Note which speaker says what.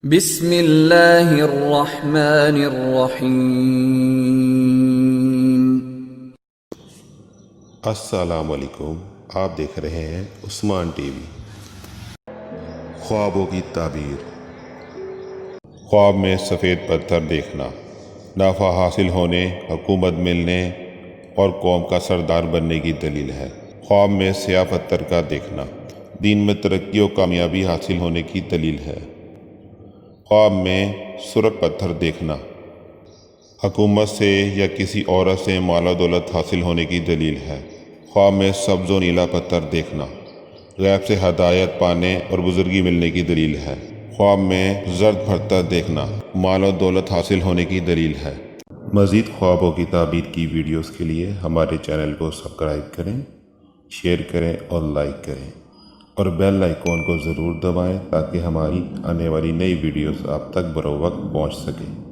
Speaker 1: بسم اللہ الرحمن الرحیم۔
Speaker 2: السلام علیکم، آپ دیکھ رہے ہیں عثمان ٹی وی۔ خوابوں کی تعبیر۔ خواب میں سفید پتھر دیکھنا نفع حاصل ہونے، حکومت ملنے اور قوم کا سردار بننے کی دلیل ہے۔ خواب میں سیاہ پتھر کا دیکھنا دین میں ترقی و کامیابی حاصل ہونے کی دلیل ہے۔ خواب میں سرخ پتھر دیکھنا حکومت سے یا کسی عورت سے مال و دولت حاصل ہونے کی دلیل ہے۔ خواب میں سبز و نیلا پتھر دیکھنا غیب سے ہدایت پانے اور بزرگی ملنے کی دلیل ہے۔ خواب میں زرد پتھر دیکھنا مال و دولت حاصل ہونے کی دلیل ہے۔ مزید خوابوں کی تعبیر کی ویڈیوز کے لیے ہمارے چینل کو سبسکرائب کریں، شیئر کریں اور لائک کریں، اور بیل آئیکن کو ضرور دبائیں تاکہ ہماری آنے والی نئی ویڈیوز آپ تک بروقت پہنچ سکیں۔